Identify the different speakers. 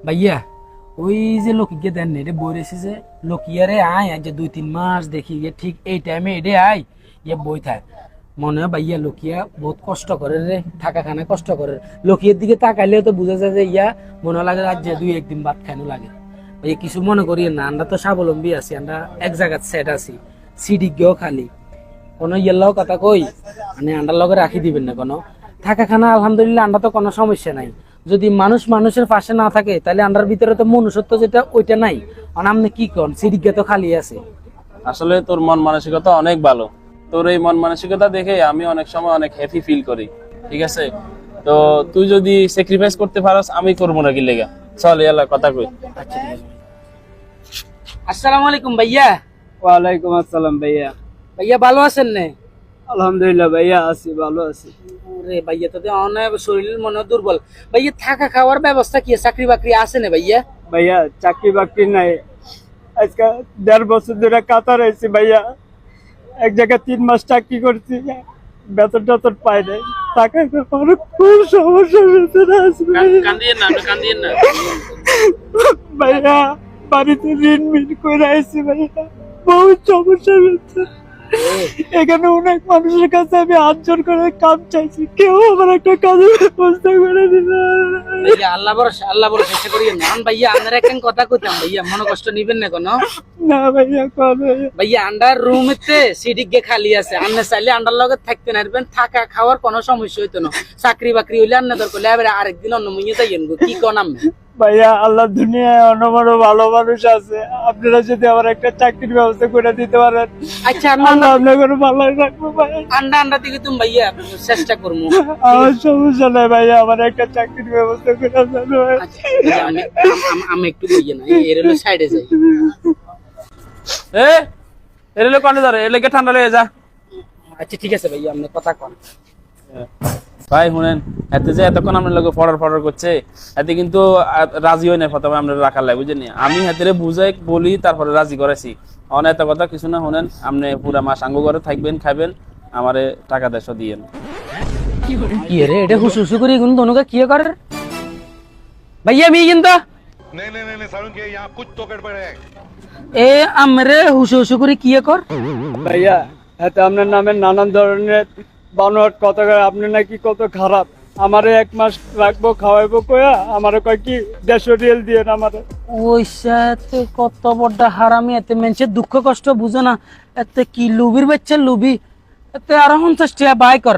Speaker 1: ভাইয়া ওই যে লকিকে দেন এটা বই রেছে যে লকিয়ারে আয় যে 2-3 মাস দেখি ঠিক এই টাইমে এডে আয় বই থাক মনে হয় ভাইয়া লকিয়া বহুত কষ্ট করে রে, থাকা খানা কষ্ট করে। লকিয়ের দিকে তাকাইলেও তো বোঝা যায় যে মনে লাগে আজ যে 2-1 দিন ভাত খানো লাগে। ভাইয়া কিছু মনে করি না, আমরা তো স্বাবলম্বী আছি, আমরা এক জায়গায় সেট আছি, সিডি গেও খালি কোনো ইয়েলাও কথা কই মানে আন্ডার লগে রাখি দিবেন না কোনো থাকা খানা। আলহামদুলিল্লাহ আমরা তো কোনো সমস্যা নাই। যদি মানুষ মানুষের পাশে না থাকে তাহলে আন্ডার ভিতরে তো মনুষ্যত্ব যেটা ওইটা নাই। মানে আপনি কি কন, সিডিকে তো খালি আছে।
Speaker 2: আসলে তোর মন মানসিকতা অনেক ভালো, তোর এই মন মানসিকতা দেখে আমি অনেক সময় অনেক হ্যাপি ফিল করি। ঠিক আছে, তো তুই যদি স্যাক্রিফাইস করতে পারস আমি করবো না কি লেগা। চল ইয়ালা কথা কই।
Speaker 1: আসসালামু আলাইকুম ভাইয়া।
Speaker 3: ওয়ালাইকুম আসসালাম ভাইয়া।
Speaker 1: ভাইয়া ভালো আছেন না?
Speaker 3: আলহামদুলিল্লাহ ভাইয়া আছি, ভালো আছি।
Speaker 1: রে ভাইয়া তো অনেক শরীর মনে দুর্বল। ভাইয়া থাকা খাওয়ার ব্যবস্থা কি, চাকরি বাকরি আছে না ভাইয়া?
Speaker 3: ভাইয়া চাকরি বাকরি নাই, আজকে 1.5 বছর ধরে কাতার আছি ভাইয়া। এক জায়গায় 3 মাস চাকরি করছি, বেতন টেতন পাই নাই, টাকা খাওয়ার খুব সমস্যা হয়েছে
Speaker 2: কান্দিয়েন না
Speaker 3: ভাইয়া। বাড়িতে ঋণ মিন করে আইছি ভাইয়া, বহুত সমস্যা হয়েছে। এখানে অনেক মানুষের কাছে আমি হাত জোর করে কাম চাইছি, কেউ আমার একটা কাজের ব্যবস্থা করে দিল।
Speaker 1: ভাইয়া আল্লাহ ভরসা চেষ্টা করিয়েন না। ভাইয়া আপনার একটা কথা কইতাম ভাইয়া, মনে কষ্ট নিবেন না কোনো?
Speaker 3: না ভাইয়া কল
Speaker 1: ভাইয়া আন্ডার রুমেতে সিডিকে খালি আছে, আপনি চাইলে আন্ডার লগে থাকতে নারবেন, থাকা খাওয়ার কোনো সমস্যা হইতো না। চাকরি বাকরি হইলে আন্না দরকার হলে আরেকদিন অন্য মুইয়ে যাইয়েন গো, কি কোন আমি?
Speaker 3: ভাইয়া আল্লাহ দুনিয়ায় অন্য ভালো মানুষ আছে, আপনারা যদি আমার একটা চাকরির ব্যবস্থা করে দিতে পারেন
Speaker 1: আচ্ছা
Speaker 3: আল্লাহ আপনাকে ভালো রাখবো ভাইয়া।
Speaker 1: আন্ডা দিকে তুমি ভাইয়া চেষ্টা করবো।
Speaker 3: আমার সমস্যা নাই ভাইয়া, আমার একটা চাকরির ব্যবস্থা করে দেন।
Speaker 1: আমি একটু বইয়ে না এর হলো সাইডে যাই।
Speaker 2: এর লোক কানে ধরে, এর লেগে ঠান্ডা লেগে যা।
Speaker 1: আচ্ছা ঠিক আছে ভাইয়া, আপনি কথা কন।
Speaker 2: ভাই শুনেন, এতে যে এতক্ষণ আপনার লোক ফড়ার করছে, এতে কিন্তু রাজি হয় না প্রথমে আমরা রাখার লাগে, বুঝেনি? আমি হাতে বুঝাই বলি তারপরে রাজি করেছি। অনেক এত কথা কিছু না, শুনেন আপনি পুরা মাস আঙ্গ ঘরে থাকবেন, খাবেন, আমারে টাকা 150 দিয়েন।
Speaker 1: কি রে এটা হুসুসু করে কিন্তু দনুকা কি করে ভাইয়া? আমি কিন্তু
Speaker 4: नहीं सारुण के यहाँ कुछ तो गड़बड़ है।
Speaker 1: এ আমরে হুসুসু করে কি কর
Speaker 3: ভাইয়া এতে আপনার নামে নানান ধরনের বানোয়াট কথা, আপনি নাকি কত খারাপ। আমারে 1 মাস রাখবো, খাওয়াইবো কয়া আমারে কয় কি 150 রিয়াল দিয়ে আমারে।
Speaker 1: ওই সাথে কত বড় হারামি, এতে মানুষের দুঃখ কষ্ট বুঝে না, এতে কি লুবির বাচ্চা লুবি, এতে আরো 50 টাকা বাই কর।